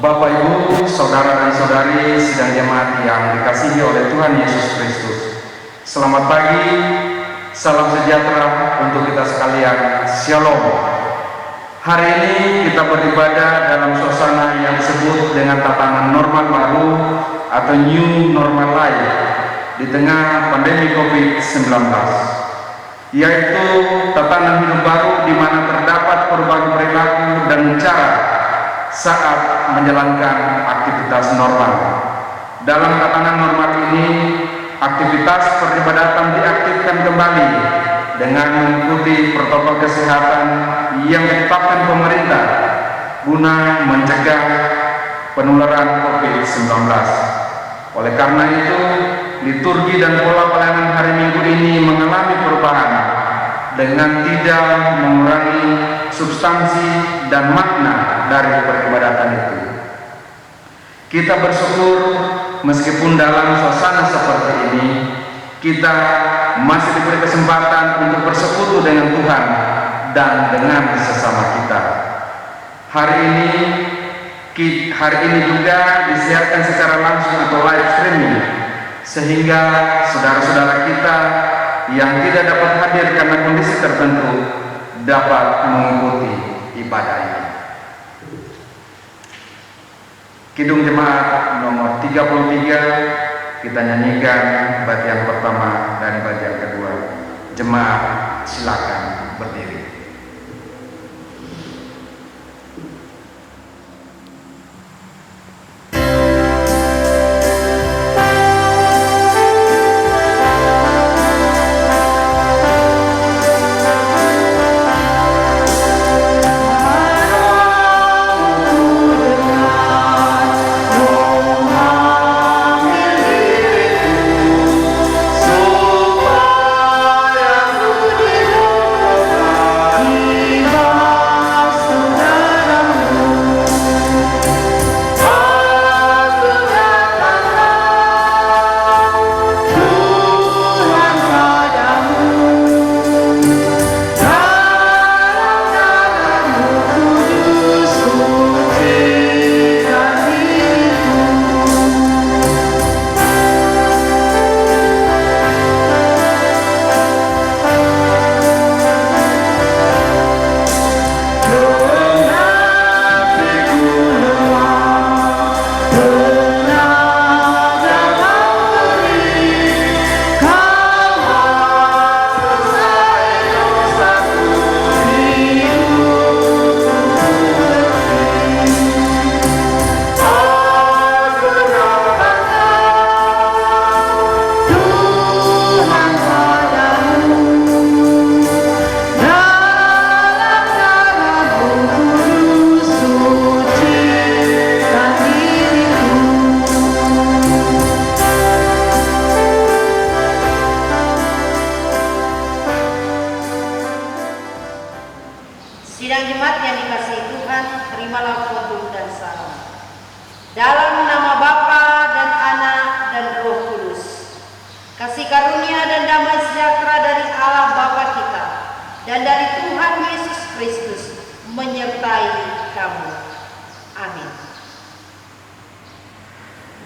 Bapak, Ibu, saudara dan saudari sidang jemaat yang dikasihi oleh Tuhan Yesus Kristus. Selamat pagi, salam sejahtera untuk kita sekalian. Shalom. Hari ini kita beribadah dalam suasana yang disebut dengan tatanan normal baru atau new normal life di tengah pandemi COVID-19, yaitu tatanan hidup baru di mana terdapat berbagai perilaku dan cara saat menjalankan aktivitas normal. Dalam tatanan normal ini, aktivitas peribadatan diaktifkan kembali dengan mengikuti protokol kesehatan yang ditetapkan pemerintah guna mencegah penularan COVID-19. Oleh karena itu, liturgi dan pola pelayanan hari Minggu ini mengalami perubahan dengan tidak mengurangi substansi dan makna dari peribadatan itu. Kita bersyukur meskipun dalam suasana seperti ini kita masih diberi kesempatan untuk bersekutu dengan Tuhan dan dengan sesama kita. Hari ini juga disiarkan secara langsung atau live streaming, sehingga saudara-saudara kita yang tidak dapat hadir karena kondisi tertentu dapat mengikuti ibadah ini. Kidung Jemaat nomor 33, kita nyanyikan bait yang pertama dan bait yang kedua. Jemaat silakan berdiri. Sidang jemaat yang dikasihi Tuhan, terimalah khotbah dan salam. Dalam nama Bapa dan Anak dan Roh Kudus. Kasih karunia dan damai sejahtera dari Allah Bapa kita dan dari Tuhan Yesus Kristus menyertai kamu. Amin.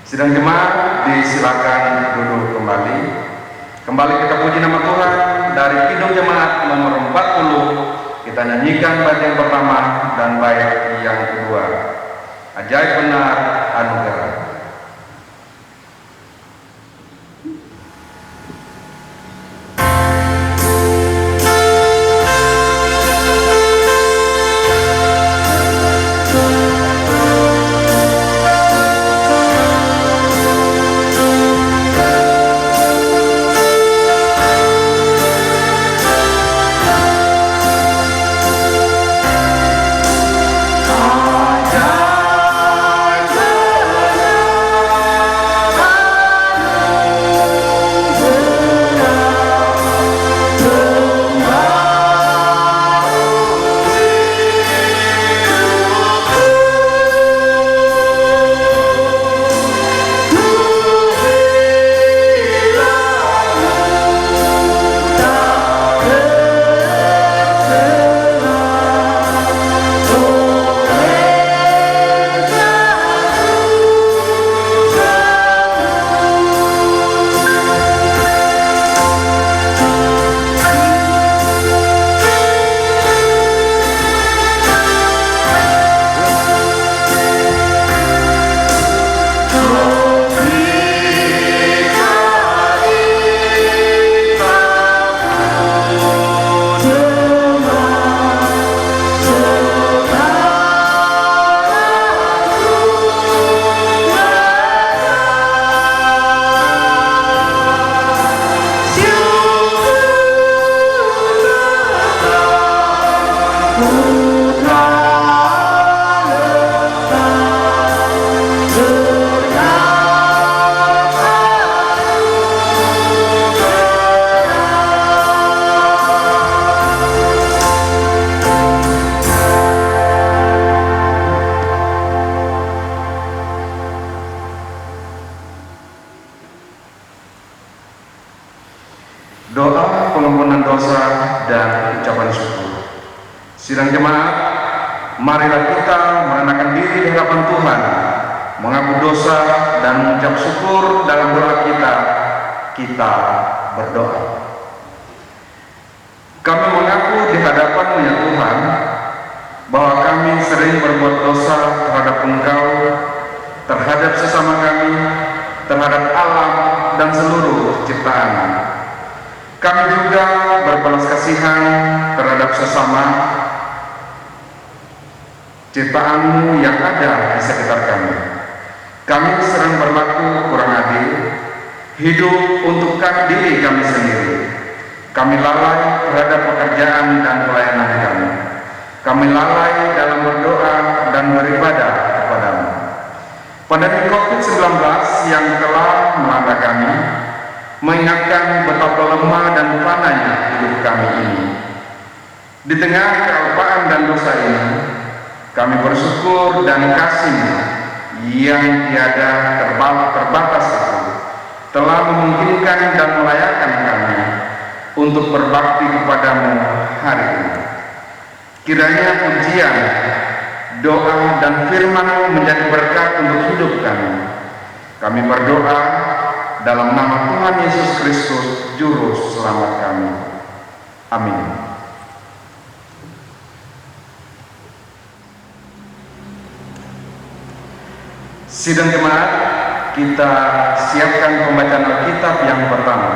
Sidang jemaat disilakan duduk kembali. Kembali kita puji nama Tuhan dari Kidung Jemaat nomor 40. Kita nyanyikan bait yang pertama dan bait yang kedua. Ajaib benar anugerah. Ajaib Doa pengampunan dosa dan ucapan syukur. Sidang jemaat, marilah kita merendahkan diri di hadapan Tuhan, mengaku dosa dan mengucap syukur dalam doa kita. Kita berdoa. Kami mengaku di hadapan-Mu ya Tuhan, bahwa kami sering berbuat dosa terhadap Engkau, terhadap sesama kami, terhadap alam dan seluruh ciptaan. Kami juga berbelas kasihan terhadap sesama ciptaan-Mu yang ada di sekitar kami. Kami sering berlaku kurang adil, hidup untuk diri kami sendiri. Kami lalai terhadap pekerjaan dan pelayanan kami. Kami lalai dalam berdoa dan beribadah kepada-Mu. Pandemi COVID-19 yang telah melanda kami mengingatkan betapa lemah dan panahnya hidup kami ini. Di tengah kealpaan dan dosa ini, kami bersyukur dan kasih-Mu yang tiada terbatas itu telah memungkinkan dan melayakkan kami untuk berbakti kepada-Mu hari ini. Kiranya pujian, doa dan firman-Mu menjadi berkat untuk hidup kami. Kami berdoa dalam nama Tuhan Yesus Kristus, Juru Selamat kami. Amin. Sidang jemaat, kita siapkan pembacaan Alkitab yang pertama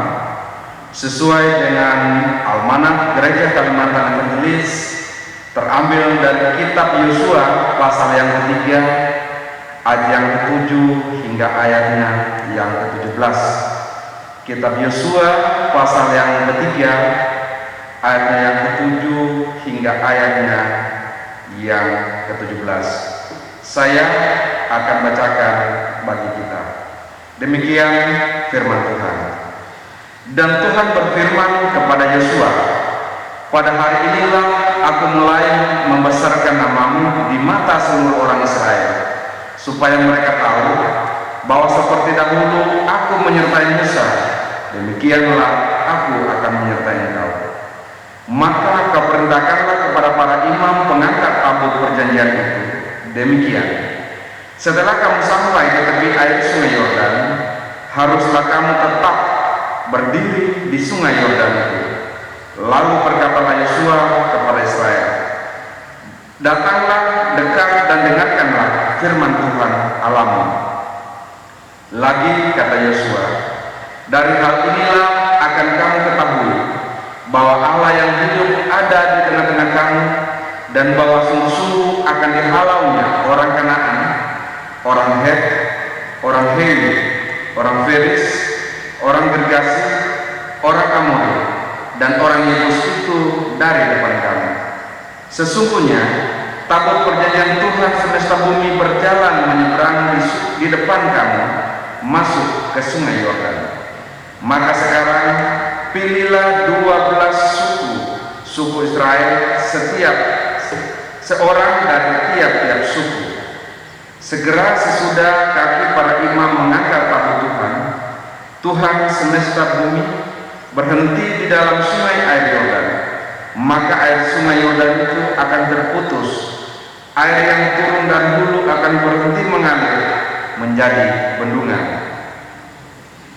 sesuai dengan Almanak Gereja Kalimantan Evangelis, terambil dari kitab Yosua pasal yang ketiga ayat yang ke-7 hingga ayatnya yang ke-17. Kitab Yosua pasal yang ketiga ayatnya yang ke-7 hingga ayatnya yang ke-17. Saya akan bacakan bagi kita. Demikian firman Tuhan. Dan Tuhan berfirman kepada Yosua, pada hari inilah aku mulai membesarkan nama-Mu di mata seluruh orang Israel, supaya mereka tahu bahwa seperti dahulu aku menyertai Musa, demikianlah aku akan menyertai engkau. Maka kau perintahkanlah kepada para imam pengangkat tabut perjanjian itu, demikian: setelah kamu sampai ke tepi air sungai Yordan, haruslah kamu tetap berdiri di sungai Yordan itu. Lalu berkatalah Yosua kepada Israel, datanglah dekat dan dengarkanlah firman Tuhan Allahmu. Lagi kata Yosua, dari hal inilah akan kamu ketahui bahwa Allah yang hidup ada di tengah-tengah kamu, dan bahwa sungguh-sungguh akan dihalaunya orang Kanaan, orang Het, orang Heri, orang Feris, orang Gergasi, orang Amori, dan orang Yebus itu dari depan kamu. Sesungguhnya tabut perjanjian Tuhan semesta bumi berjalan menyeberang di depan kamu masuk ke sungai Yordan. Maka sekarang pilihlah 12 suku Israel, setiap seorang dari tiap-tiap suku. Segera sesudah kaki para imam mengangkat tabut Tuhan semesta bumi berhenti di dalam sungai air Yordan, maka air sungai Yordan itu akan terputus. Air yang turun dari hulu akan berhenti mengalir menjadi bendungan.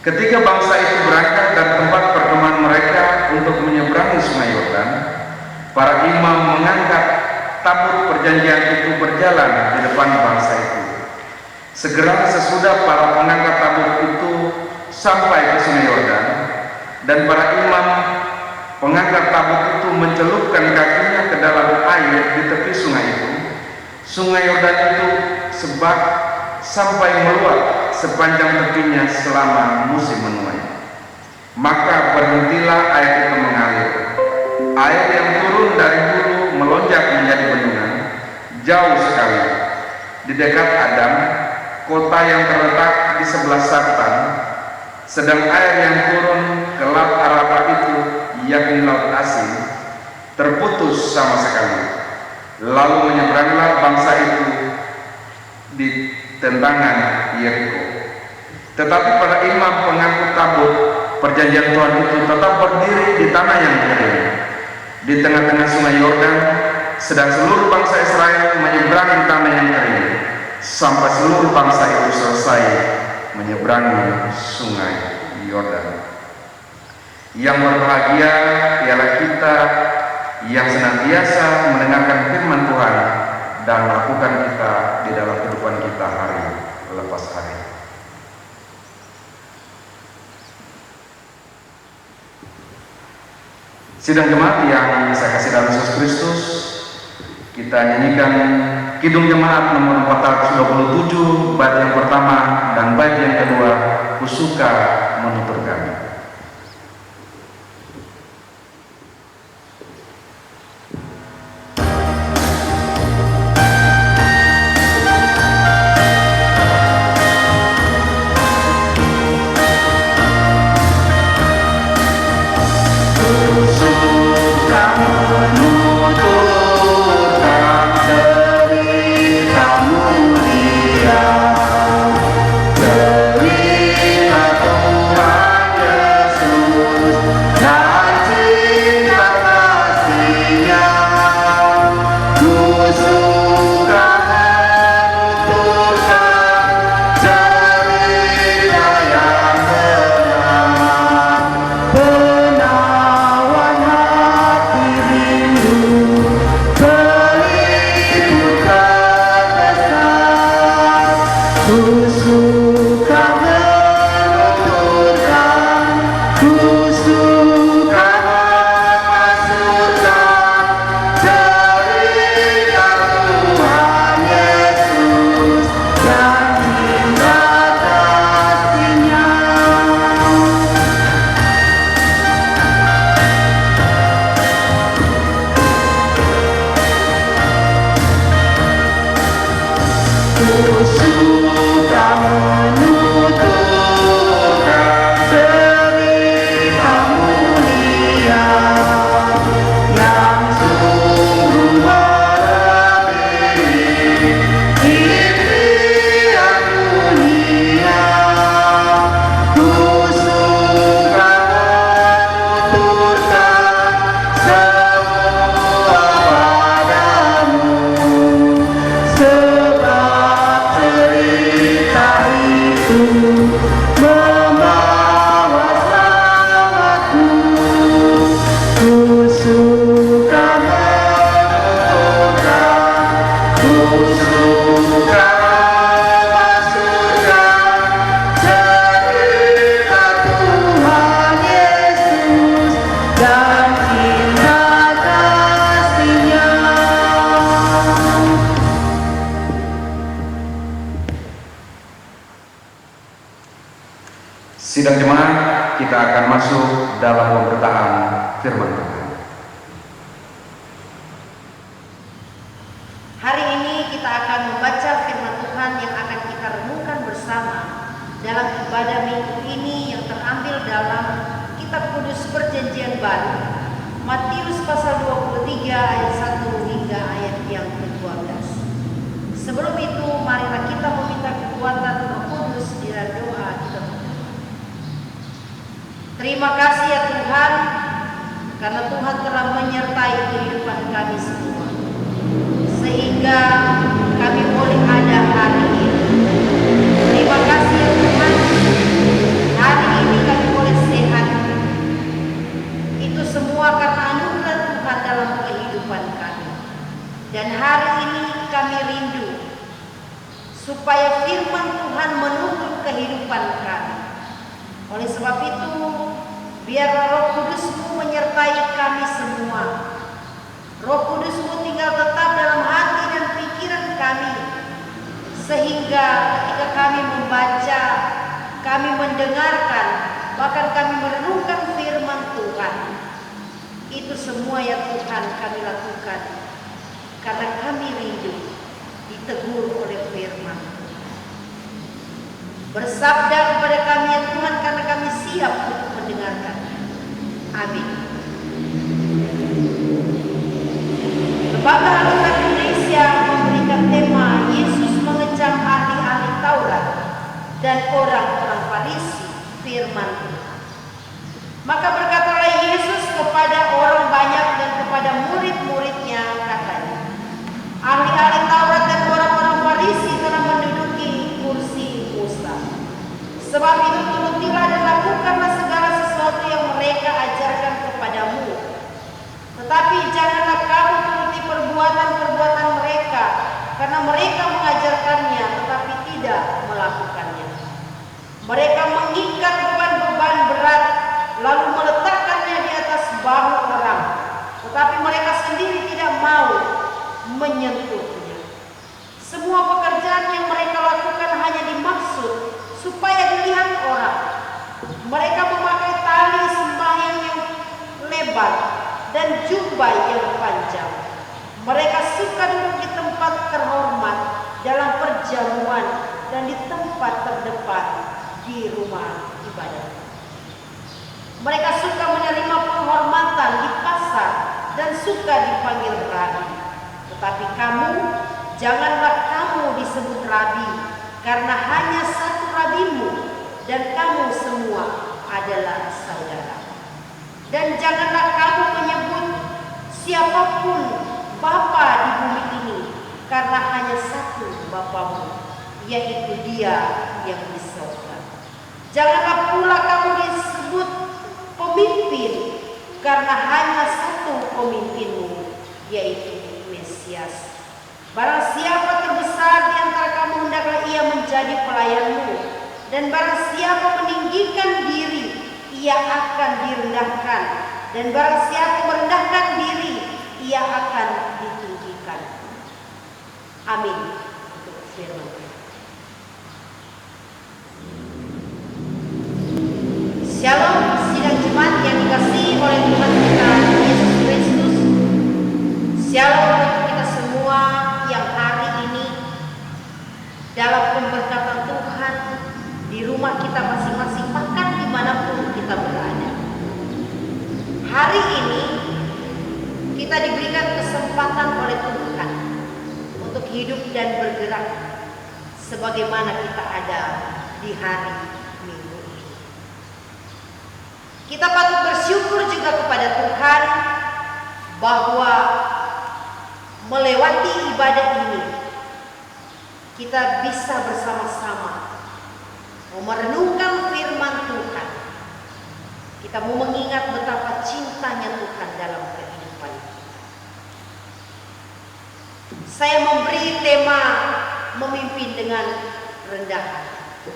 Ketika bangsa itu berangkat dari tempat pertemuan mereka untuk menyeberangi sungai Yordan, para imam mengangkat tabut perjanjian itu berjalan di depan bangsa itu. Segera sesudah para pengangkat tabut itu sampai ke sungai Yordan, dan para imam pengangkat tabut itu mencelupkan kakinya ke dalam air di tepi sungai itu. Sungai Yordan itu sampai meluap sepanjang tepinya selama musim menuai. Maka berhentilah air itu mengalir. Air yang turun dari hulu melonjak menjadi bendungan jauh sekali di dekat Adam, kota yang terletak di sebelah selatan. Sedang air yang turun ke laut Araba itu, yakni laut Asin, terputus sama sekali. Lalu menyeberanglah bangsa itu di tentangan Yeriko. Tetapi para imam pengangkut tabut perjanjian Tuhan itu tetap berdiri di tanah yang kering, di tengah-tengah sungai Yordan, sedang seluruh bangsa Israel menyeberangi tanah yang kering, sampai seluruh bangsa itu selesai menyeberangi sungai Yordan. Yang berbahagia ialah kita yang senantiasa mendengarkan firman Tuhan dan melakukan kita di dalam kehidupan kita hari lepas hari. Sidang jemaat yang saya kasih dalam Yesus Kristus, kita nyanyikan Kidung Jemaat nomor 427, bait yang pertama dan bait yang kedua, Ku Suka Menutur Kami. Sidang jemaat, kita akan masuk dalam pemberitaan firman Tuhan. Hari ini kita akan membaca firman Tuhan yang akan kita renungkan bersama dalam ibadah minggu ini yang terambil dalam Kitab Kudus Perjanjian Baru, Matius pasal 23 ayat 1 hingga ayat yang ke-12. Sebelum itu, marilah kita meminta kekuatan Roh Kudus di dalam doa kita. Terima kasih ya Tuhan, karena Tuhan telah menyertai kehidupan kami semua, sehingga kami boleh ada hari ini. Terima kasih ya Tuhan, hari ini kami boleh sehat. Itu semua karena anugerah Tuhan dalam kehidupan kami. Dan hari ini kami rindu supaya firman Tuhan menuntun kehidupan kami. Oleh sebab itu, biarlah Roh Kudus-Mu menyertai kami semua. Roh Kudus-Mu tinggal tetap dalam hati dan pikiran kami, sehingga ketika kami membaca, kami mendengarkan, bahkan kami merenungkan firman Tuhan, itu semua ya Tuhan kami lakukan karena kami rindu ditegur oleh firman. Bersabda kepada kami ya Tuhan, karena kami siap untuk mendengarkan. Amin. Lembaga Alkitab Indonesia memberikan tema Yesus mengecam ahli-ahli Taurat dan orang-orang Farisi firman Tuhan. Maka berkatalah Yesus kepada orang banyak dan kepada murid-muridnya, katanya, ahli-ahli Taurat dan orang-orang Farisi telah menduduki kursi Musa. Sebab itu turutilah dan lakukanlah segala sesuatu yang mereka ajarkan kepadamu. Tetapi janganlah kamu turuti perbuatan-perbuatan mereka, karena mereka mengajarkannya tetapi tidak melakukannya. Mereka mengikat beban-beban berat lalu meletakkannya di atas bahu orang, tetapi mereka sendiri tidak mau menyentuhnya. Semua pekerjaan yang mereka lakukan hanya dimaksud supaya dilihat orang. Mereka memakai tali sembahyang yang lebar dan jubah yang panjang. Mereka suka duduk di tempat terhormat dalam perjamuan dan di tempat terdepan di rumah ibadah. Mereka suka menerima penghormatan di pasar dan suka dipanggil rabi. Tetapi kamu, janganlah kamu disebut rabi, karena hanya satu rabimu, dan kamu semua adalah saudara. Dan janganlah kamu menyebut siapapun Bapa di bumi ini, karena hanya satu Bapamu, yaitu Dia yang di surga. Janganlah pula kamu disebut pemimpin, karena hanya satu pemimpinmu, yaitu Mesias. Barang siapa terbesar di antara kamu, hendaklah ia menjadi pelayanmu. Dan barang siapa meninggikan diri, ia akan direndahkan. Dan barang siapa merendahkan diri, ia akan ditinggikan. Amin. Untuk firman Tuhan. Shalom, sidang jemaat yang dikasihi oleh Tuhan kita Yesus Kristus. Shalom untuk kita semua yang hari ini dalam pemberkatan Tuhan di rumah kita masing-masing, bahkan dimanapun kita berada. Hari ini kita diberikan kesempatan oleh Tuhan untuk hidup dan bergerak sebagaimana kita ada di hari Minggu ini. Kita patut bersyukur juga kepada Tuhan bahwa melewati ibadah ini kita bisa bersama-sama merenungkan firman Tuhan. Kita mau mengingat betapa cintanya Tuhan dalam kehidupan kita. Saya memberi tema memimpin dengan rendah hati.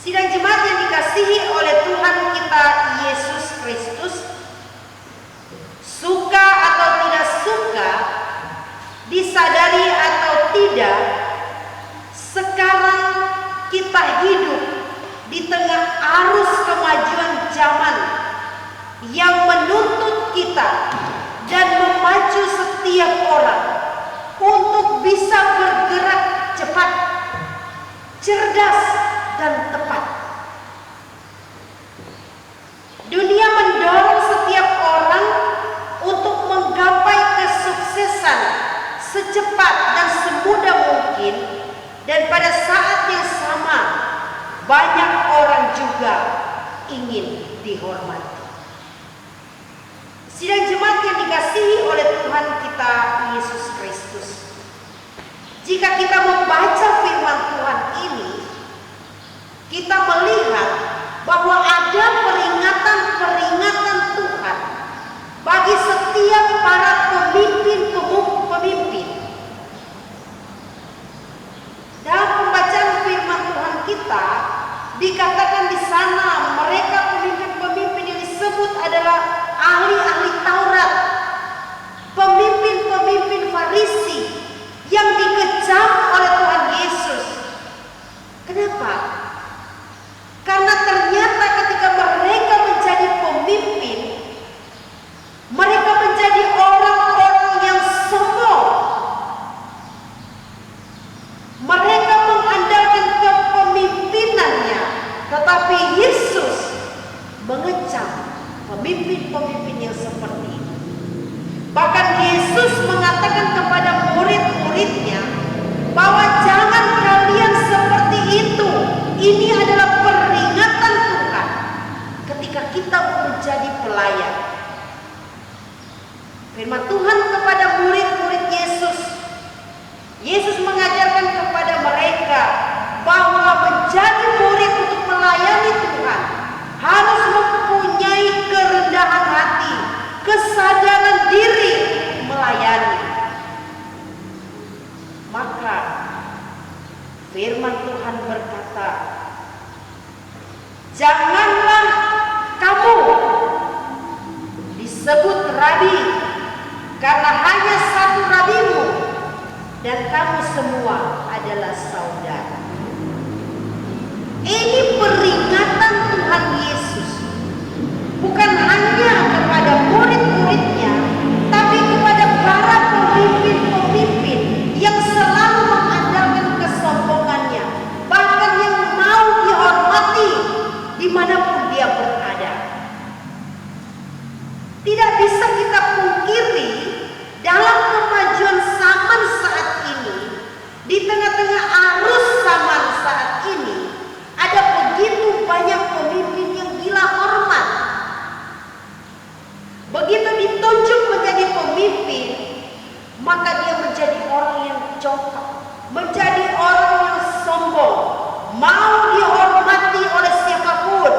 Sidang jemaat yang dikasihi oleh Tuhan kita Yesus Kristus, suka atau tidak suka, disadari atau tidak, sekarang kita hidup di tengah arus kemajuan zaman yang menuntut kita dan memacu setiap orang untuk bisa bergerak cepat, cerdas, dan tepat. Dunia mendorong setiap orang untuk menggapai kesuksesan secepat dan semudah mungkin, dan pada saat yang sama banyak orang juga ingin dihormati. Sidang jemaat yang dikasihi oleh Tuhan kita Yesus Kristus, jika kita membaca firman Tuhan ini, kita melihat bahwa ada peringatan-peringatan Tuhan bagi setiap para pemimpin. Dalam pembacaan firman Tuhan kita dikatakan di sana mereka pemimpin-pemimpin yang disebut adalah ahli-ahli Taurat, pemimpin-pemimpin Farisi yang dikejam oleh Tuhan Yesus. Kenapa? Karena ternyata ketika mereka menjadi pemimpin, mereka menjadi orang-orang yang sombong. Mereka mengandalkan kepemimpinannya, tetapi Yesus mengecam pemimpin-pemimpin yang seperti itu. Bahkan Yesus mengatakan kepada murid-muridnya bahwa jangan kalian seperti itu. Ini adalah peringatan Tuhan ketika jika kita menjadi pelayan. Firman Tuhan kepada murid-murid Yesus, Yesus mengajarkan kepada mereka bahwa menjadi murid untuk melayani Tuhan harus mempunyai kerendahan hati, kesadaran diri melayani. Maka firman Tuhan berkata, janganlah kamu disebut rabi, karena hanya satu rabimu, dan kamu semua adalah saudara. Ini peringatan Tuhan Yesus, bukan hanya kepada murid-muridnya, tapi kepada para pemimpin-pemimpin yang selalu mengandalkan kesombongannya, bahkan yang mau dihormati dimanapun dia berada. Tidak bisa kita pungkiri dalam kemajuan zaman saat ini, di tengah-tengah arus zaman saat ini, ada begitu banyak pemimpin yang gila hormat. Begitu ditunjuk menjadi pemimpin, maka dia menjadi orang yang congkak, menjadi orang yang sombong, mau dihormati oleh siapapun.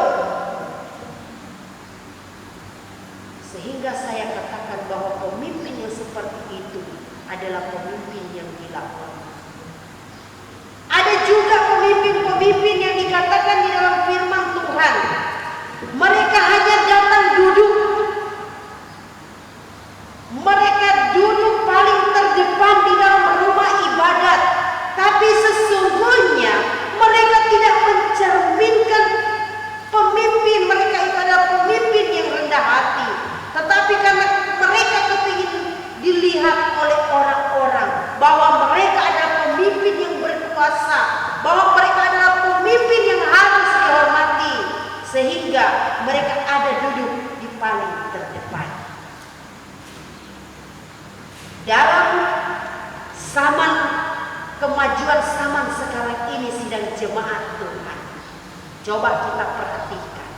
Sehingga saya katakan bahwa pemimpin yang seperti itu adalah pemimpin yang gila hormat. Ada juga pemimpin-pemimpin yang dikatakan di dalam firman Tuhan, mereka hanya datang duduk. Mereka duduk paling terdepan di dalam rumah ibadat, tapi sesungguhnya mereka tidak mencerminkan pemimpin. Mereka itu adalah pemimpin yang rendah hati, tetapi karena mereka kepingin dilihat oleh orang-orang bahwa mereka adalah pemimpin yang berkuasa, bahwa mereka adalah pemimpin yang harus dihormati, sehingga mereka ada duduk di paling terdepan. Dalam zaman kemajuan zaman sekarang ini, sidang jemaat Tuhan, coba kita perhatikan.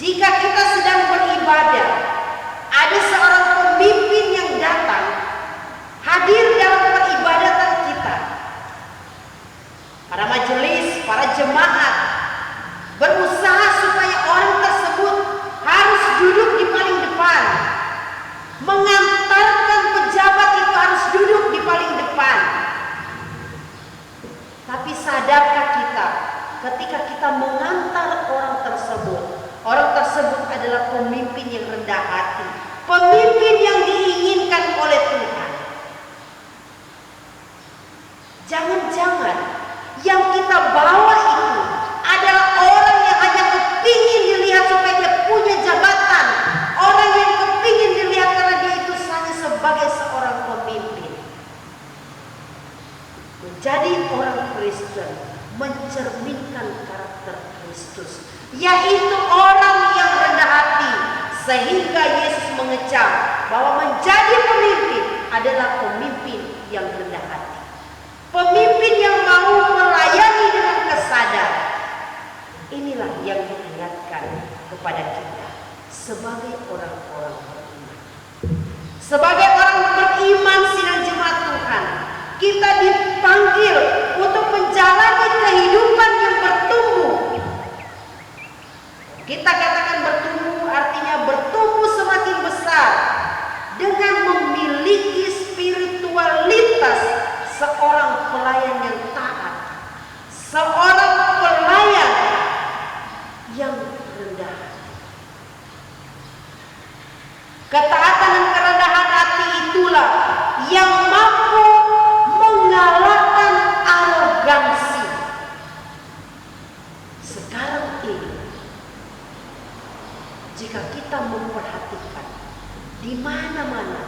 Jika kita sedang beribadah, ada seorang pemimpin yang datang hadir dalam peribadatan kita. Para majelis, para jemaat berusaha supaya orang tersebut harus duduk di paling depan. Mengantarkan pejabat itu harus duduk di paling depan. Tapi sadarkah kita ketika kita mengantar orang tersebut adalah pemimpin yang rendah hati, pemimpin yang diinginkan oleh Tuhan. Jangan-jangan yang kita bawa itu adalah orang yang hanya kepingin dilihat supaya dia punya jabatan, orang yang kepingin dilihat karena dia itu hanya sebagai seorang pemimpin. Menjadi orang Kristen mencerminkan karakter Kristus, yaitu orang yang rendah hati, sehingga Yesus mengecam bahwa menjadi pemimpin adalah pemimpin yang rendah hati, pemimpin yang mau melayani dengan kesadaran. Inilah yang diingatkan kepada kita sebagai orang-orang beriman. Sebagai orang beriman, sidang jemaat Tuhan, kita dipanggil untuk menjalani kehidupan yang bertumbuh. Kita katakan bertumbuh artinya bertumbuh semakin besar dengan memiliki spiritualitas seorang pelayan yang taat, seorang pelayan yang rendah. Ketaatan dan kerendahan hati itulah yang mampu mengalahkan arogansi. Sekarang ini, jika kita memperhatikan di mana-mana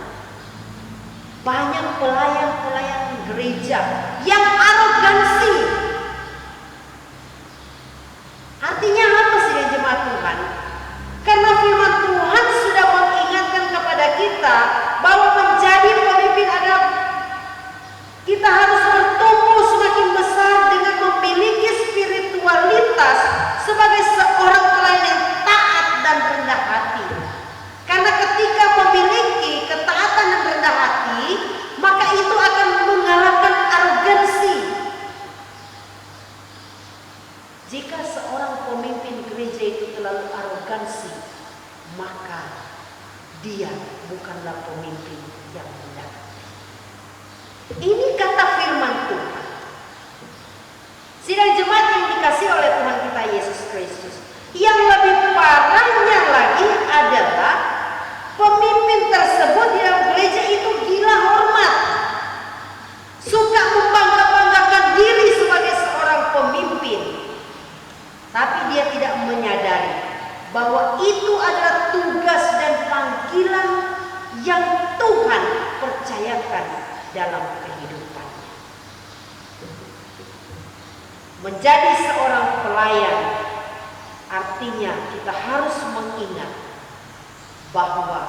banyak pelayan-pelayan gereja yang arogansi. Artinya apa sih jemaat Tuhan? Karena firman Tuhan sudah mengingatkan kepada kita bahwa menjadi pemimpin adalah kita harus bertumbuh semakin besar dengan memiliki spiritualitas sebagai seorang pelayan yang arogansi, maka dia bukanlah pemimpin yang benar. Ini kata firman Tuhan. Sidang jemaat yang dikasihi oleh Tuhan kita Yesus Kristus, yang lebih parahnya lagi adalah pemimpin tersebut di dalam gereja itu gila hormat, suka membangga-banggakan diri sebagai seorang pemimpin, tapi dia tidak menyadari bahwa itu adalah tugas dan panggilan yang Tuhan percayakan dalam kehidupannya. Menjadi seorang pelayan artinya kita harus mengingat bahwa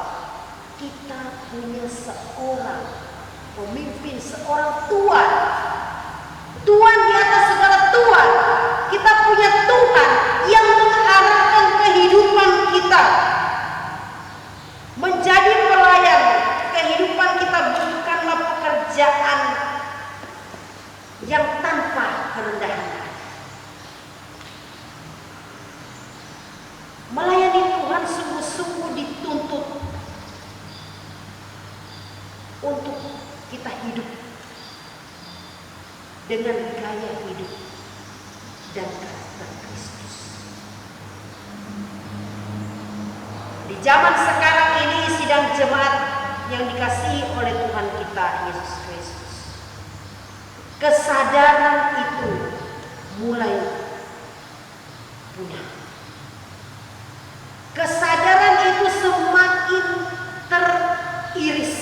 kita punya seorang pemimpin, seorang Tuhan. Tuhan di atas segala Tuhan. Kita punya Tuhan yang mengarahkan kehidupan kita. Menjadi pelayan, kehidupan kita bukanlah pekerjaan yang tanpa kerendahan. Melayani Tuhan sungguh-sungguh dituntut untuk kita hidup dengan gaya hidup dan karakter Kristus. Di zaman sekarang ini, sidang jemaat yang dikasihi oleh Tuhan kita Yesus Kristus, kesadaran itu mulai punah. Kesadaran itu semakin teriris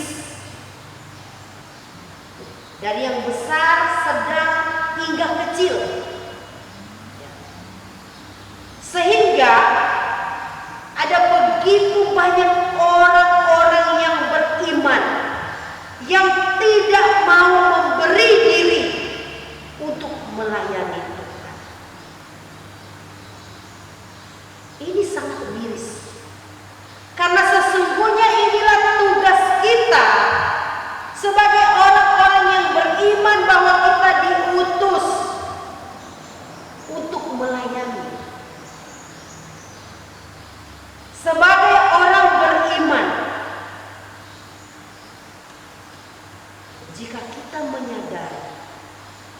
dari yang besar, sedang, hingga kecil, sehingga ada begitu banyak orang-orang yang beriman yang tidak mau memberi diri untuk melayani Tuhan. Ini sangat miris, karena sesungguhnya inilah tugas kita sebagai orang-orang yang beriman, bahwa kita diutus untuk melayani. Sebagai orang beriman, jika kita menyadari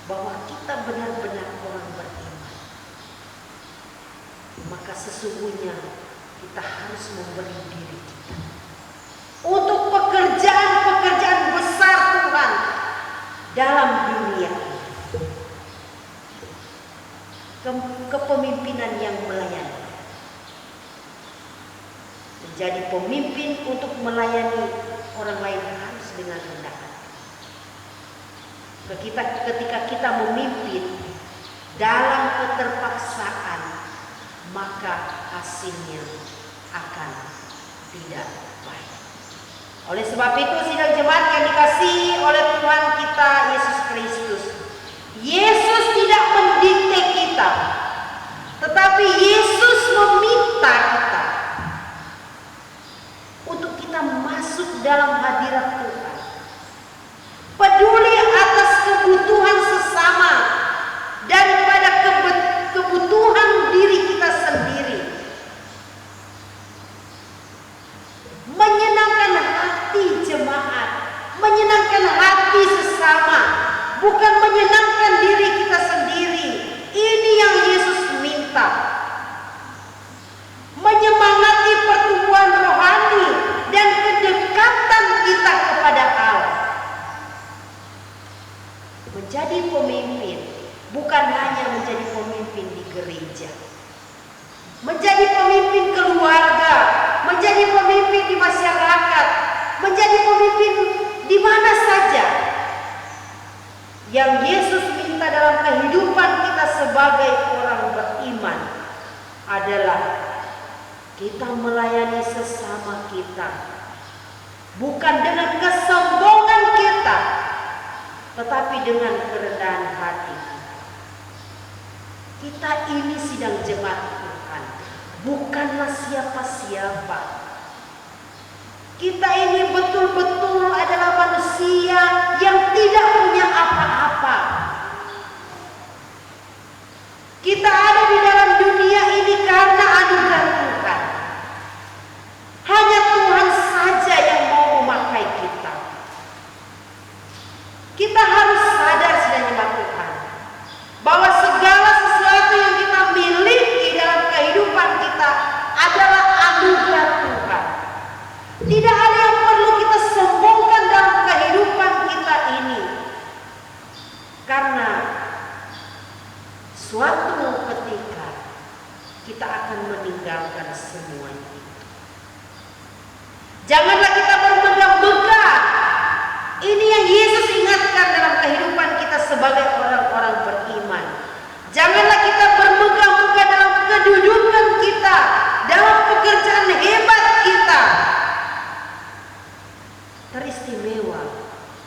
bahwa kita benar-benar orang beriman, maka sesungguhnya kita harus memberi diri kita untuk pekerjaan-pekerjaan besar Tuhan dalam dunia ini. Kepemimpinan yang melayani, menjadi pemimpin untuk melayani orang lain harus dengan rendah hati. Ketika kita memimpin dalam keterpaksaan, maka hasilnya akan tidak baik. Oleh sebab itu, sidang jemaat yang dikasihi oleh Tuhan kita Yesus Kristus, Yesus tidak mendikte kita, tetapi Yesus meminta kita untuk kita masuk dalam hadirat Tuhan, peduli atas kebutuhan sesama daripada kebutuhan diri kita sendiri, menyenangkan hati jemaat, menyenangkan hati sesama, bukan menyenangkan diri kita sendiri. Ini yang Yesus minta. Menyemangati pertumbuhan rohani dan kedekatan kita kepada Allah. Menjadi pemimpin bukan hanya menjadi pemimpin di gereja, menjadi pemimpin keluarga, menjadi pemimpin di masyarakat, menjadi pemimpin di mana saja. Yang Yesus minta dalam kehidupan kita sebagai orang beriman adalah kita melayani sesama kita, bukan dengan kesombongan kita, tetapi dengan kerendahan hati. Kita ini sidang jemaat Tuhan, bukanlah siapa-siapa. Kita ini betul-betul adalah manusia yang tidak punya apa-apa. Kita ada di dalam dunia ini karena anugerah Tuhan. meninggalkan semua itu. Janganlah kita bermegah-megah. Ini yang Yesus ingatkan dalam kehidupan kita sebagai orang-orang beriman. Janganlah kita bermegah-megah dalam kedudukan kita, dalam pekerjaan hebat kita. Teristimewa,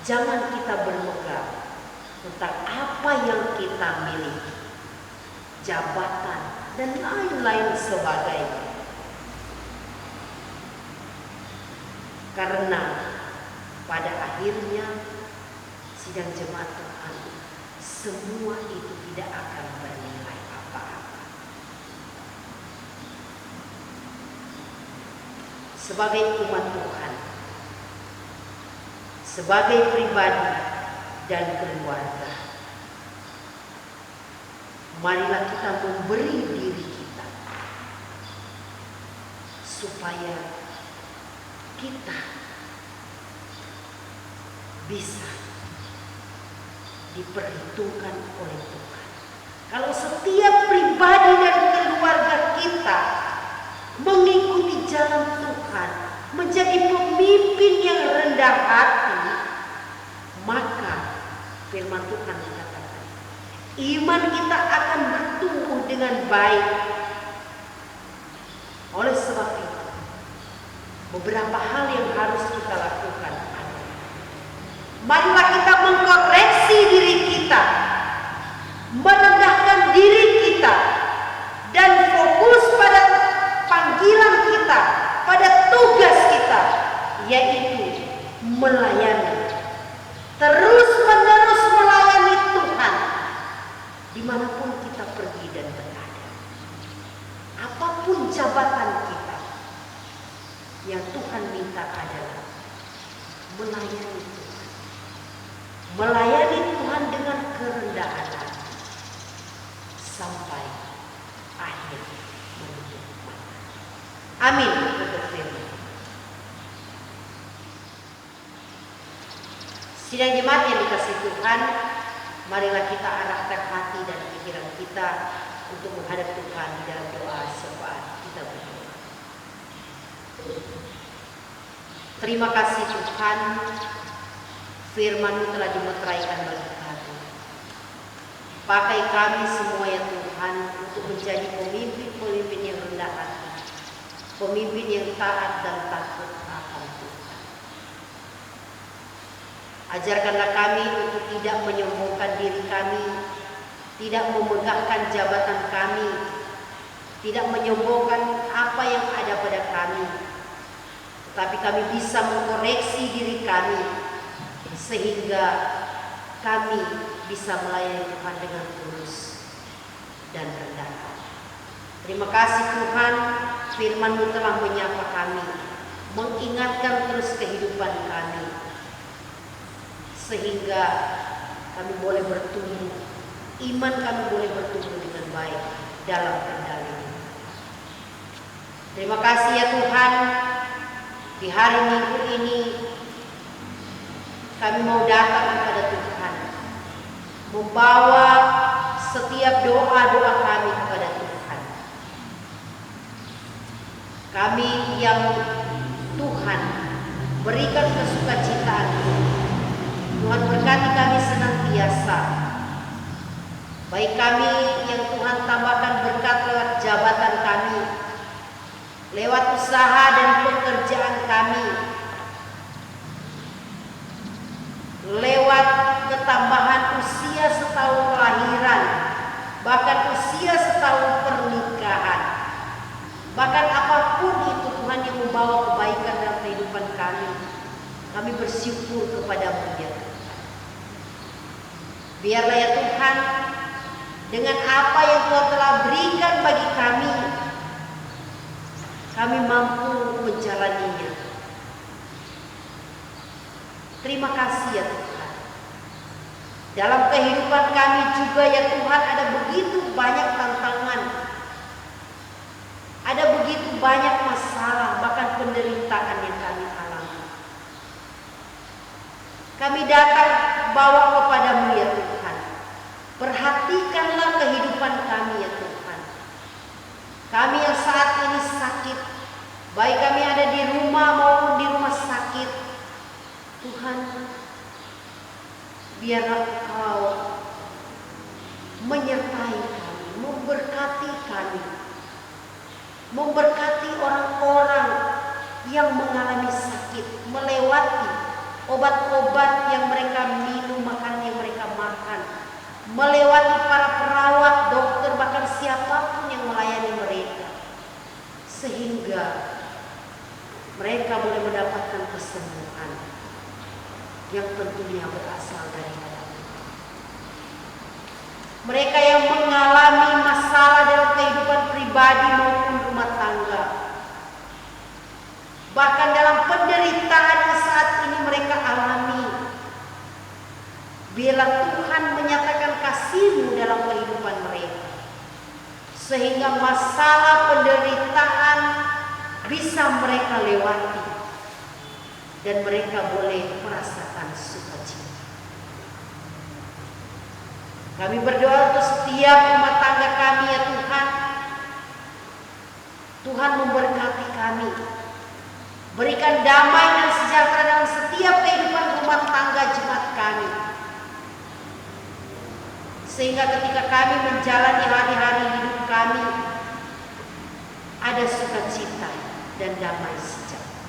jangan kita bermegah tentang apa yang kita miliki, jabatan, dan lain-lain sebagainya. Karena pada akhirnya sidang jemaat Tuhan, semua itu tidak akan bernilai apa-apa. Sebagai umat Tuhan, sebagai pribadi dan keluarga, marilah kita memberi diri kita supaya kita bisa diperhitungkan oleh Tuhan. Kalau setiap pribadi dan keluarga kita mengikuti jalan Tuhan, menjadi pemimpin yang rendah hati, maka firman Tuhan mengatakan, iman kita akan bertumbuh dengan baik. Oleh sebab itu, beberapa hal yang harus kita lakukan. Marilah kita mengkoreksi diri kita, merendahkan diri kita, dan fokus pada panggilan kita, pada tugas kita, yaitu melayani. Terus menerus melayani Tuhan dimanapun kita pergi dan berada. Apapun jabatan kita, yang Tuhan minta adalah melayani Tuhan. Melayani Tuhan dengan kerendahan hati sampai akhir menutup mata. Amin. Untuk firman. Sidang jemaat yang dikasihi Tuhan, marilah kita arahkan hati dan pikiran kita untuk menghadap Tuhan di dalam doa syafaat kita berdoa. Terima kasih Tuhan, firman-Mu telah dimeteraikan bagi kami. Pakai kami semua ya Tuhan untuk menjadi pemimpin-pemimpin yang rendah hati, pemimpin yang taat dan takut akan Tuhan. Ajarkanlah kami untuk tidak menyombongkan diri kami, tidak memegahkan jabatan kami, tidak menyombongkan apa yang ada pada kami, tetapi kami bisa mengkoreksi diri kami sehingga kami bisa melayani Tuhan dengan tulus dan rendah hati. Terima kasih Tuhan, firman-Mu telah menyapa kami, mengingatkan terus kehidupan kami, sehingga kami boleh bertumbuh, iman kami boleh bertumbuh dengan baik dalam kendali. Terima kasih ya Tuhan, di hari Minggu ini kami mau datang kepada Tuhan, membawa setiap doa-doa kami kepada Tuhan. Kami yang Tuhan berikan kesukacitaan, Tuhan berkati kami senantiasa. Baik kami yang Tuhan tambahkan berkat lewat jabatan kami, lewat usaha dan pekerjaan kami, lewat ketambahan usia setahun kelahiran, bahkan usia setahun pernikahan, bahkan apapun itu Tuhan yang membawa kebaikan dalam kehidupan kami bersyukur kepada-Mu ya Tuhan. Biarlah ya Tuhan, dengan apa yang Tuhan telah berikan bagi kami mampu menjalaninya. Terima kasih ya Tuhan. Dalam kehidupan kami juga ya Tuhan ada begitu banyak tantangan, ada begitu banyak masalah, bahkan penderitaan yang kami alami. Kami datang bawa kepada-Mu ya Tuhan. Perhatikanlah kehidupan kami ya Tuhan. kami yang saat ini sakit, baik kami ada di rumah maupun di rumah sakit, Tuhan, biarlah Engkau menyertai kami, memberkati orang-orang yang mengalami sakit, melewati obat-obat yang mereka minum, makanan yang mereka makan, melewati para perawat, dokter, bahkan siapapun yang melayani mereka, sehingga mereka boleh mendapatkan kesembuhan yang tentunya berasal dari dalam. Mereka yang mengalami masalah dalam kehidupan pribadi maupun rumah tangga, bahkan dalam penderitaan yang saat ini mereka alami, biarlah Tuhan menyatakan kasih-Mu dalam kehidupan mereka, sehingga masalah penderitaan bisa mereka lewati dan mereka boleh merasakan sukacita. Kami berdoa untuk setiap rumah tangga kami ya Tuhan. Tuhan memberkati kami, berikan damai dan sejahtera dalam setiap kehidupan rumah tangga jemaat kami, sehingga ketika kami menjalani hari-hari hidup kami, ada sukacita dan damai sejahtera.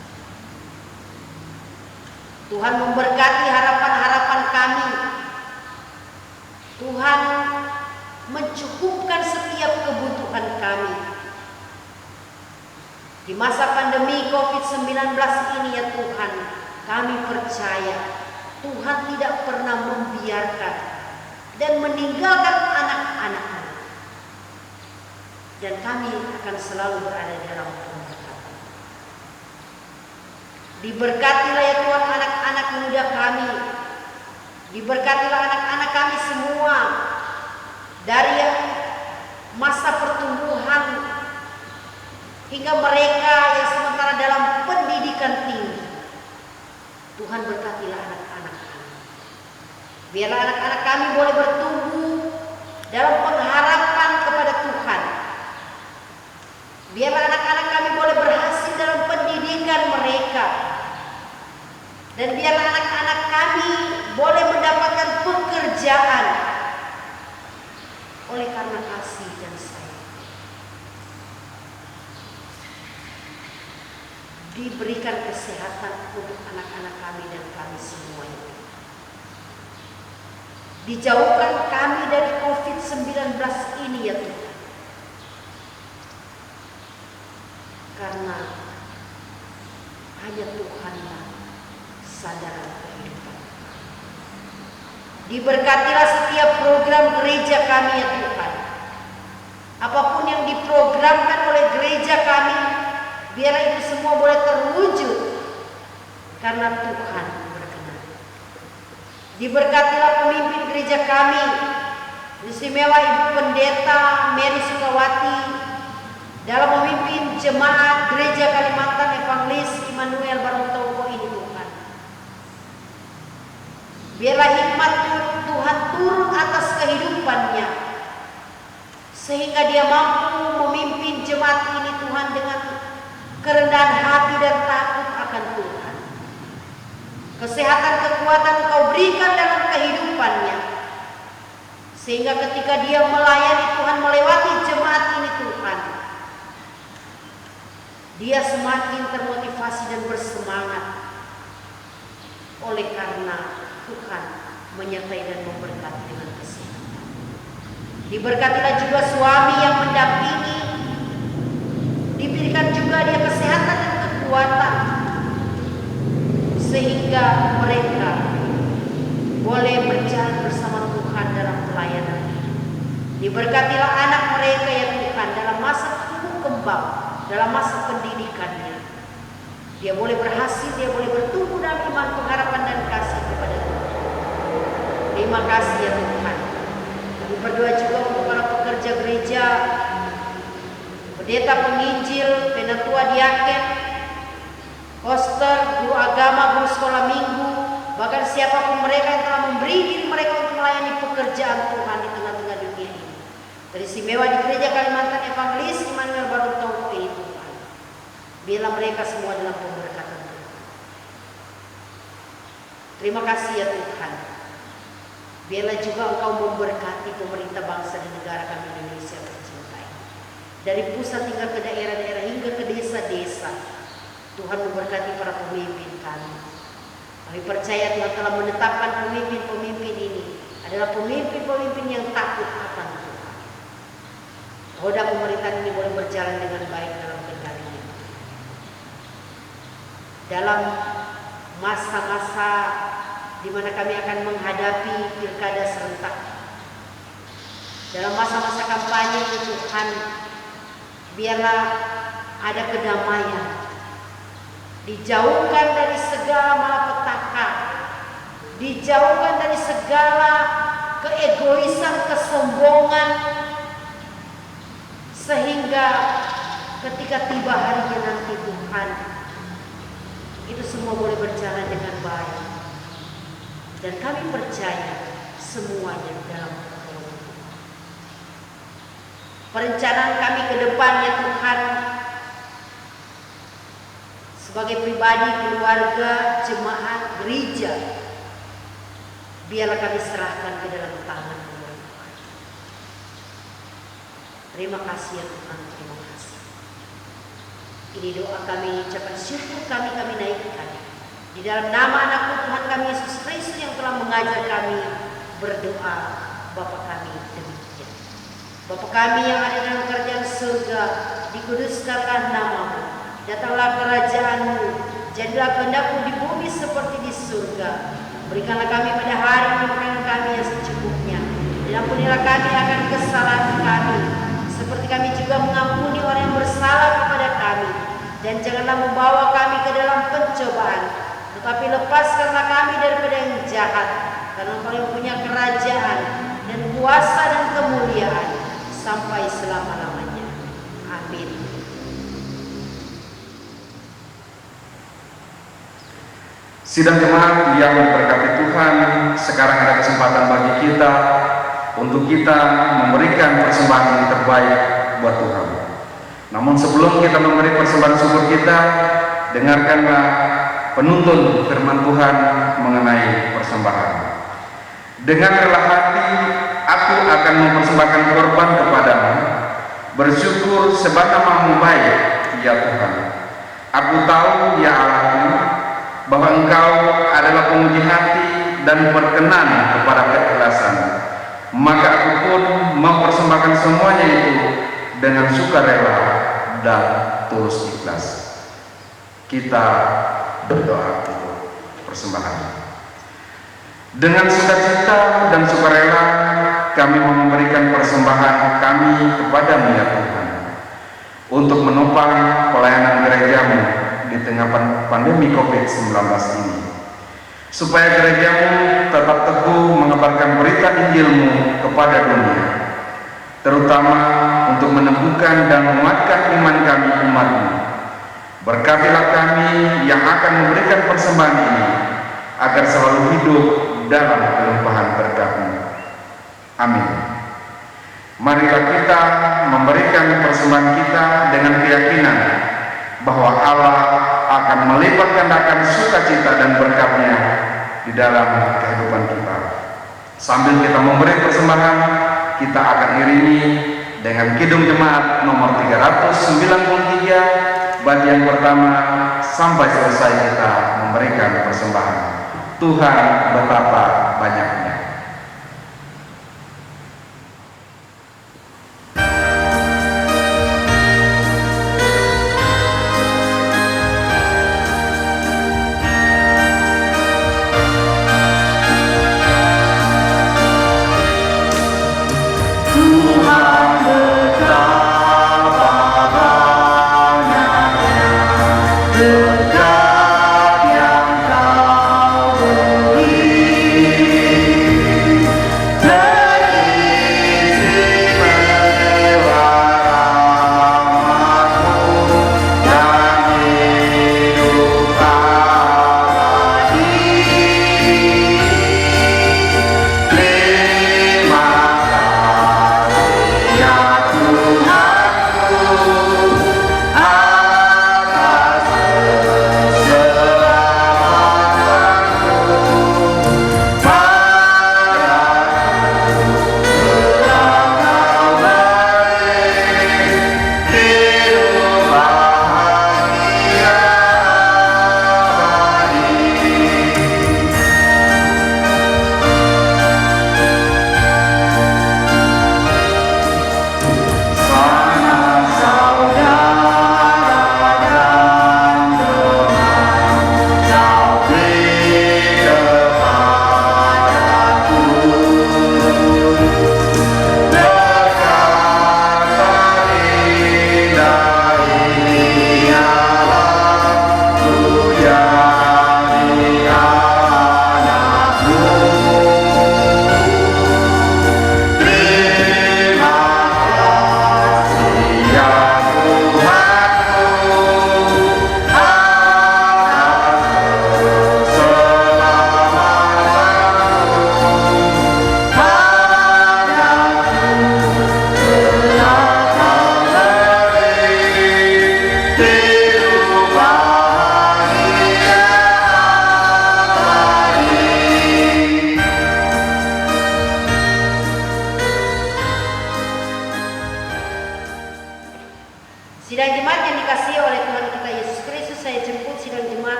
Tuhan memberkati harapan-harapan kami. Tuhan mencukupkan setiap kebutuhan kami. Di masa pandemi COVID-19 ini ya Tuhan, kami percaya Tuhan tidak pernah membiarkan dan meninggalkan anak-anak-Nya. Dan kami akan selalu berada dalam pemberkatan. Diberkatilah ya Tuhan anak-anak muda kami. Diberkatilah anak-anak kami semua dari masa pertumbuhan hingga mereka yang sementara dalam pendidikan tinggi. Tuhan berkatilah anak-anak kami. Biarlah anak-anak kami boleh bertumbuh dalam pengharapan kepada Tuhan. Biarlah anak-anak kami boleh berhasil dalam pendidikan mereka. Dan biarlah anak-anak kami boleh mendapatkan pekerjaan oleh karena kasih dan sayang. Diberikan kesehatan untuk anak-anak kami dan kami semuanya. Dijauhkan kami dari COVID-19 ini ya Tuhan. Karena hanya Tuhanlah sandaran kehidupan. Diberkatilah setiap program gereja kami ya Tuhan. Apapun yang diprogramkan oleh gereja kami, biarlah itu semua boleh terwujud karena Tuhan berkenan. Diberkatilah pemimpin gereja kami, istimewa Ibu Pendeta Mary Sukawati, dalam memimpin jemaat gereja Kalimantan Evangelis Immanuel Barongtoko ini Tuhan. Biarlah hikmat Tuhan turun atas kehidupannya, sehingga dia mampu memimpin jemaat ini Tuhan dengan kerendahan hati dan takut akan Tuhan. Kesehatan, kekuatan Engkau berikan dalam kehidupannya, sehingga ketika dia melayani Tuhan, melewati jemaat ini Tuhan, dia semakin termotivasi dan bersemangat oleh karena Tuhan menyertai dan memberkati dengan kesehatan. Diberkatilah juga suami yang mendampingi, diberikan juga dia kesehatan dan kekuatan, sehingga mereka boleh berjalan bersama Tuhan dalam pelayanan. Diberkatilah anak mereka ya Tuhan dalam masa tumbuh kembang, dalam masa pendidikannya. Dia boleh berhasil, dia boleh bertumbuh dalam iman, pengharapan dan kasih kepada Tuhan. Terima kasih ya Tuhan. Kami berdoa juga untuk para pekerja gereja, pendeta penginjil, penatua diaken, poster, guru agama, guru sekolah minggu, bahkan siapapun mereka yang telah memberi diri mereka untuk melayani pekerjaan Tuhan di tengah-tengah dunia ini. Teristimewa di Gereja Kalimantan Evangelis Immanuel Barutong ini Tuhan. Biarlah mereka semua dalam pemberkatan Tuhan. Terima kasih ya Tuhan. Biarlah juga Engkau memberkati pemerintah bangsa dan negara kami Indonesia tercintai. Dari pusat hingga ke daerah-daerah hingga ke desa-desa. Tuhan memberkati para pemimpin kami. Kami percaya Tuhan telah menetapkan pemimpin-pemimpin ini adalah pemimpin-pemimpin yang takut akan Tuhan. Roda pemerintahan ini boleh berjalan dengan baik dalam kendalinya. Dalam masa-masa di mana kami akan menghadapi pilkada serentak. Dalam masa-masa kampanye Tuhan, biarlah ada kedamaian. Dijauhkan dari segala malapetaka, dijauhkan dari segala keegoisan, kesombongan, sehingga ketika tiba harinya nanti Tuhan, itu semua boleh berjalan dengan baik. Dan kami percaya semuanya dalam pertolongan. Perencanaan kami ke depannya Tuhan, sebagai pribadi, keluarga, jemaat, gereja, biarlah kami serahkan ke dalam tangan Tuhan. Terima kasih ya Tuhan, terima kasih. Ini doa kami, ucapan syukur kami naikkan. Di dalam nama anak Tuhan kami Yesus Kristus yang telah mengajar kami berdoa, Bapa kami demikian. Bapa kami yang ada dalam kerajaan surga, dikuduskanlah nama-Mu. Datanglah kerajaan-Mu, jadilah kehendak-Mu di bumi seperti di surga. Berikanlah kami pada hari ini makanan kami yang secukupnya. Dan ampunilah kami akan kesalahan kami, seperti kami juga mengampuni orang yang bersalah kepada kami. Dan janganlah membawa kami ke dalam pencobaan, tetapi lepaskanlah kami daripada yang jahat. Karena Engkau yang punya kerajaan dan kuasa dan kemuliaan sampai selama-lamanya. Amin. Sidang jemaat yang diberkati Tuhan, sekarang ada kesempatan bagi kita untuk kita memberikan persembahan yang terbaik buat Tuhan. Namun sebelum kita memberi persembahan syukur kita, dengarkanlah penuntun firman Tuhan mengenai persembahan. Dengan rela hati, aku akan mempersembahkan korban kepadamu, bersyukur sebab nama-Mu baik, ya Tuhan. Aku tahu, ya Allahku, bahwa Engkau adalah pemuji hati dan berkenan kepada keikhlasan. Maka aku pun mempersembahkan semuanya itu dengan sukarela dan tulus ikhlas. Kita berdoa untuk persembahan. Dengan sukacita dan sukarela kami memberikan persembahan kami kepada-Mu ya Tuhan, untuk menopang pelayanan gereja-Mu di tengah pandemi COVID-19 ini, supaya gereja-Mu tetap teguh mengabarkan berita Injil-Mu kepada dunia, terutama untuk meneguhkan dan menguatkan iman kami umat-Mu. Berkatilah kami yang akan memberikan persembahan ini, agar selalu hidup dalam kelimpahan berkat-Mu. Amin. Marilah kita memberikan persembahan kita dengan keyakinan bahwa Allah akan melipat gandakan sukacita dan berkat-Nya di dalam kehidupan kita. Sambil kita memberi persembahan, kita akan iringi dengan Kidung Jemaat nomor 393 bait yang pertama sampai selesai kita memberikan persembahan. Tuhan betapa banyaknya. Berkat yang Kau beri.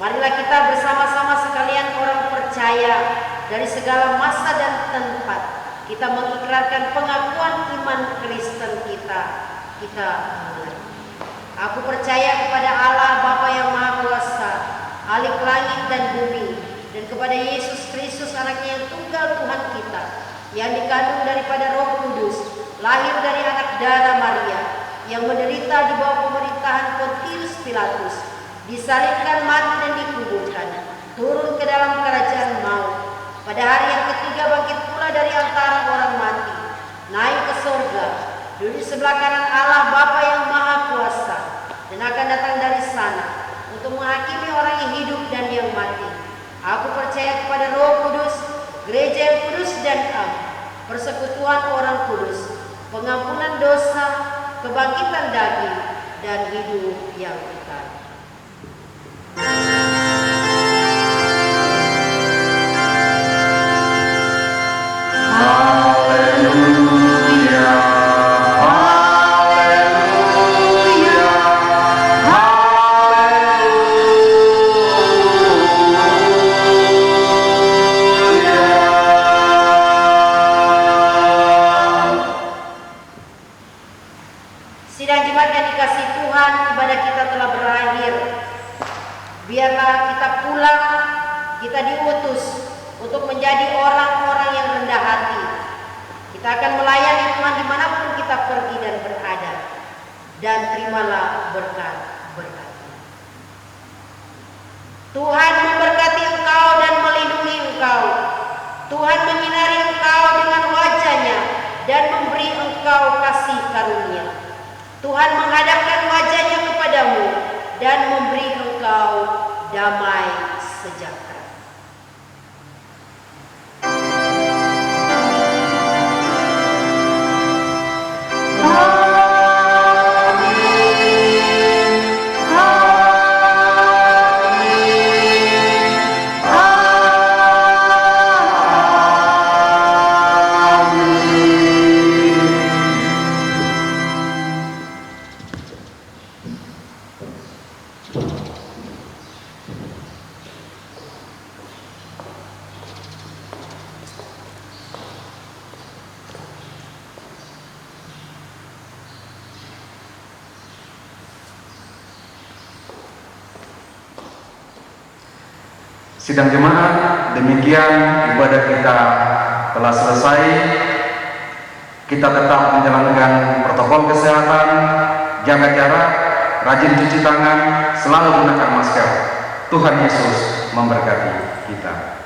Marilah kita bersama-sama sekalian orang percaya dari segala masa dan tempat, kita mengikrarkan pengakuan iman Kristen kita. Kita mulai. Aku percaya kepada Allah Bapa yang Maha Kuasa, Khalik langit dan bumi, dan kepada Yesus Kristus anaknya yang tunggal Tuhan kita, yang dikandung daripada Roh Kudus, lahir dari anak darah Maria, yang menderita di bawah pemerintahan Pontius Pilatus, disalibkan, mati dan dikuburkan, turun ke dalam kerajaan maut, pada hari yang ketiga bangkit pula dari antara orang mati, naik ke surga, duduk di sebelah kanan Allah Bapa yang Maha Kuasa, dan akan datang dari sana untuk menghakimi orang yang hidup dan yang mati. Aku percaya kepada Roh Kudus, gereja yang kudus dan am, persekutuan orang kudus, pengampunan dosa, kebangkitan daging, dan hidup yang kekal. Sidang jemaat yang dikasihi Tuhan, ibadah kita telah berakhir. Biarlah kita pulang, kita diutus untuk menjadi orang-orang yang rendah hati. Kita akan melayani Tuhan dimanapun kita pergi dan berada. Dan terimalah berkat-berkat. Tuhan memberkati engkau dan melindungi engkau. Tuhan menyinari engkau dengan wajah-Nya dan memberi engkau kasih karunia. Tuhan menghadapkan wajah-Nya kepadamu dan memberi engkau damai sejahtera. Sidang jemaat, demikian ibadah kita telah selesai. Kita tetap menjalankan protokol kesehatan, jaga jarak, rajin cuci tangan, selalu gunakan masker. Tuhan Yesus memberkati kita.